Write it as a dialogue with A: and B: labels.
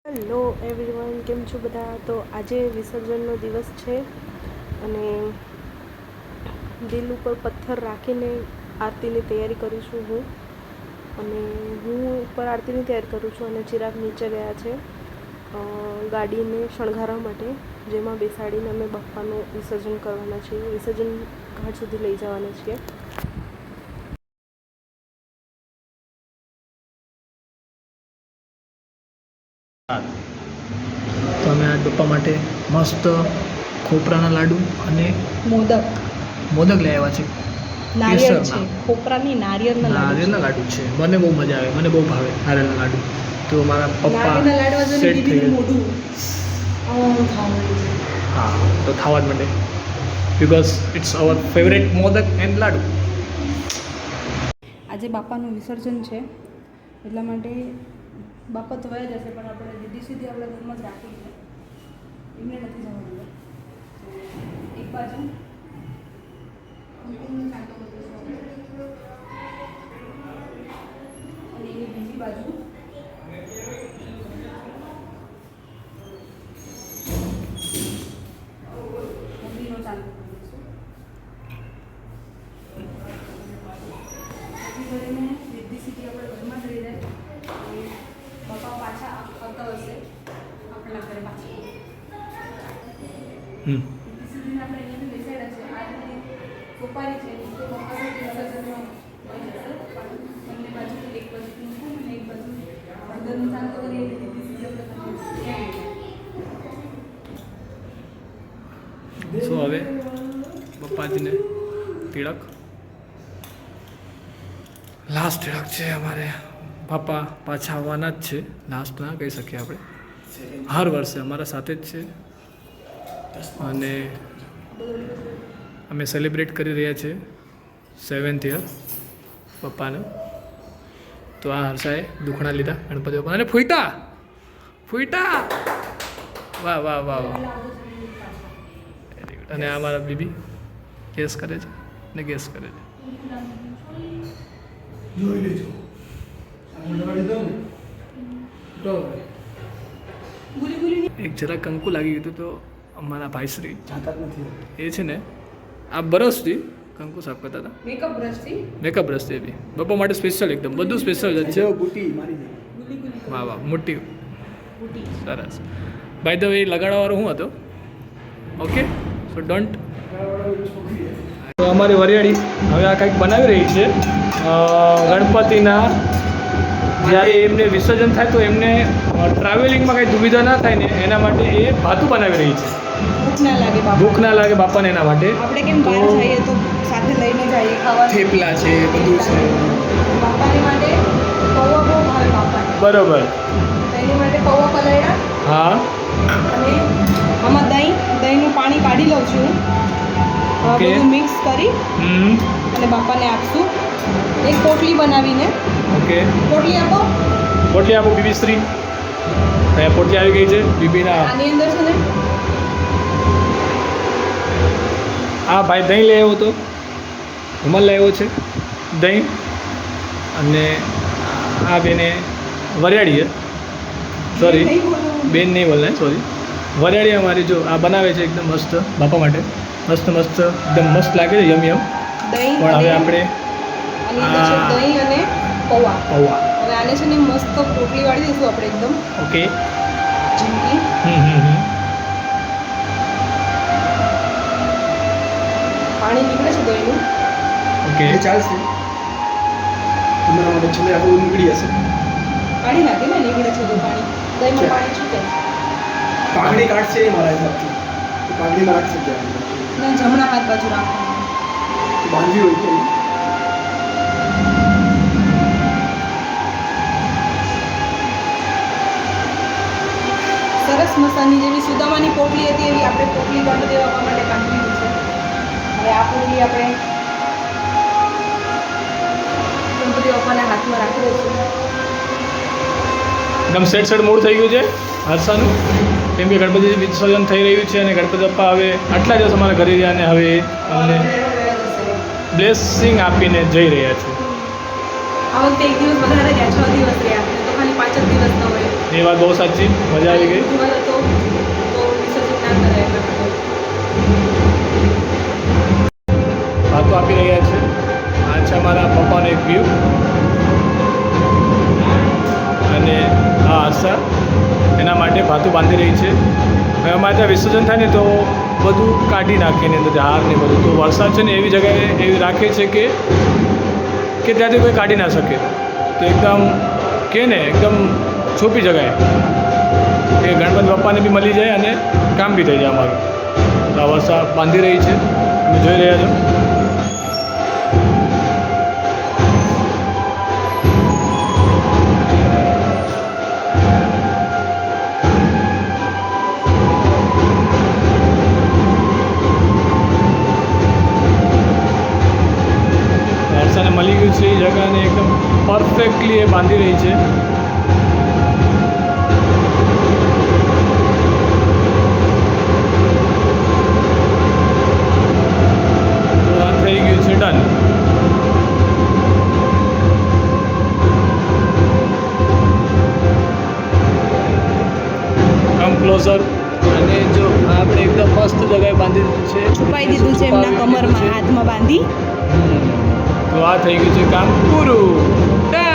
A: Hello everyone, કેમ છો બધા? તો આજે વિસર્જનનો દિવસ છે અને દિલ ઉપર પથ્થર રાખીને આરતીની તૈયારી કરું છું હું ઉપર આરતીની તૈયારી કરું છું અને ચિરાગ નીચે ગયા છે ગાડીને શણગારવા માટે, જેમાં બેસાડીને અમે બાપ્પાનું વિસર્જન કરવાના છીએ, વિસર્જન ઘાટ સુધી લઈ જવાના છીએ.
B: તો અમે આ બાપ્પા માટે મસ્ત ખોપરાના લાડુ અને મોદક લઈ આવ્યા છે.
C: નારિયેળ છે, ખોપરાની નારિયેળના
B: લાડુ છે. મને બહુ મજા આવે, મને બહુ ભાવે નારિયેળના લાડુ. તો મારા પપ્પા સેટ થઈ ગયા. હા, તો ખાવા જ માંડે, because it's our favourite modak and laddu.
C: આજે બાપાનું વિસર્જન છે એટલા માટે બાપા તો વયા જશે, પણ આપણે દીદી સીધી આપણા ઘરમાં જ રાખી છે, એમને નથી જવાનું. એક બાજુ અને એની બીજી બાજુ મમ્મીનો ચાલુ કરીશું. કરીને દીદી સીધી આપણે ઘરમાં જ રહી જાય, બાપા પાછા આવતા હશે આપણા ઘરે પાછા. દીદી સીધીને આપણે અહીંયાથી બેસાડ્યા છે. આ રીતે સોપારી છે, તો બાપા સાથે વિસર્જનમાં બંને બાજુથી એક બાજુથી મૂકું અને એક બાજુ અંદરનું ચાલતો કરીએ એટલે દીદી સીધી આપણે
B: સો હવે બપ્પાજીને તિલક, લાસ્ટ તિલક છે અમારે. પાપા પાછા આવવાના જ છે, લાસ્ટ ના કહી શકીએ આપણે, હર વર્ષે અમારા સાથે જ છે અને અમે સેલિબ્રેટ કરી રહ્યા છીએ 7th યર પપ્પાને. તો આ હર્ષાએ દુખણા લીધા ગણપતિ બાપા અને ફૂટા વાહ વાહ વાહ વાહ. અને આ મારા બીબી ગેસ કરે છે ને ગેસ કરે છે. એક જરા કંકુ લાગી ગયું હતું, તો અમારા ભાઈશ્રી એ છે ને આ બ્રશથી કંકુ સાફ કરતા હતા, મેકઅપ બ્રશથી બી બાપા માટે સ્પેશિયલ, એકદમ બધું સ્પેશિયલ જ છે. વાહ વાહ, મોટી સરસ. બાય ધ વે લગાડવાવાળો હું હતો, ઓકે, સો ડોન્ટ. તો અમારી વરિયાળી હવે આ કંઈક બનાવી રહી છે ગણપતિના, જ્યારે એમને વિસર્જન થાય તો એમને ટ્રાવેલિંગમાં કંઈ દુવિધા ના થાય ને એના માટે એ ભાતું બનાવી રહી છે. ભૂખ ના લાગે બાપાને, એના માટે.
C: આપણે કેમ બહાર જઈએ તો સાથે લઈને જઈએ ખાવા,
B: થેપલા છે, બધું છે.
C: બાપાની માટે પૌવા બહુ ભાવે બાપાને.
B: બરોબર.
C: એની માટે પૌવા પલાળ્યા.
B: હા.
C: અને આમાં દહીંનું પાણી કાઢી લઉં છું. બધું મિક્સ કરી અને બાપાને આપશું. એક પોટલી બનાવીને. ઓકે. પોટલી આપો બીબી શ્રી. અહીંયા પોટલી આવી ગઈ છે બીબીના. આની અંદર છે ને આ ભાઈ દહીં લઈ આવ્યો હતો, રૂમાલ લઈ આવ્યો છે દહીં, અને આ બેને વરિયાળી છે, સોરી બેન નહીં બોલના, સોરી વરિયાળી અમારી જો આ બનાવે છે એકદમ મસ્ત બાપા માટે, મસ્ત એકદમ મસ્ત લાગે છે, યમ પણ હવે આપણે દહીં અને પૌવા હવે આને છે ને મસ્ત પોટલી વાળી દઈશું આપણે એકદમ. ઓકે. પાણી નીકળે છે દહીંનું. ઓકે, ચાલશે. તમારા માટે છેલ્લે આપણું નીકળી જશે. કાઢી નાખે ને, નીકળે છે તો પાણી, દહીંમાં પાણી છૂટે. પાઘડી કાઢશે એ મારા હિસાબથી, પાઘડીમાં રાખશે ત્યાં ના, જમણા હાથ બાજુ રાખવાનું, બાંધી હોય છે. સરસ મસાની જેવી સુદામાની પોટલી હતી એવી આપણે પોટલી ગણપતિ બાપા માટે કાઢી છે. હવે આ પોટલી આપણે ગણપતિ બાપાના હાથમાં રાખી દઈશું. એકદમ સેટ મૂડ થઈ ગયું છે હર્ષાનું, કેમ કે ગણપતિ વિસર્જન થઈ રહ્યું છે અને ગણપતિ બાપા હવે આટલા દિવસ અમારા ઘરે રહ્યા અને હવે અમને બ્લેસિંગ આપીને જઈ રહ્યા છે. આ વખતે એક દિવસ વધારે રહ્યા, 6 દિવસ રહ્યા, તો
A: ખાલી 5 જ દિવસનો હોય.
C: એ વાત બહુ સાચી, મજા આવી ગઈ.
A: બુધવાર હતો તો વિસર્જન ના કરાય એટલા માટે.
C: વાતો આપી રહ્યા છે. આ છે મારા પપ્પાનો એક વ્યૂ અને આ આશા એના માટે ભાતું બાંધી રહી છે. હવે અમારે ત્યાં વિસર્જન થાય ને તો બધું કાઢી નાખીને અંદર હાર ને બધું, તો વરસાદ છે ને એવી જગ્યાએ એવી રાખે છે કે ત્યાંથી કોઈ કાઢી ના શકે, તો એકદમ કે ને એકદમ છુપી જગ્યાએ કે ગણપતિ બાપ્પાને બી મળી જાય અને કામ બી થઈ જાય અમારું. તો આ વરસાદ બાંધી રહી છે, તમે જોઈ રહ્યા છો. વર્ષાને મળી ગયું છે એ જગ્યાને એકદમ પરફેક્ટલી એ બાંધી રહી છે. તો આ થઈ ગયું છે ડન. કમ ક્લોઝર. અને જો આપણે એકદમ મસ્ત જગ્યાએ બાંધી દીધું છે,
D: છુપાઈ દીધું છે એમના કમરમાં હાથમાં બાંધી.
C: તો આ થઈ ગયું છે કામ પૂરું. ડન.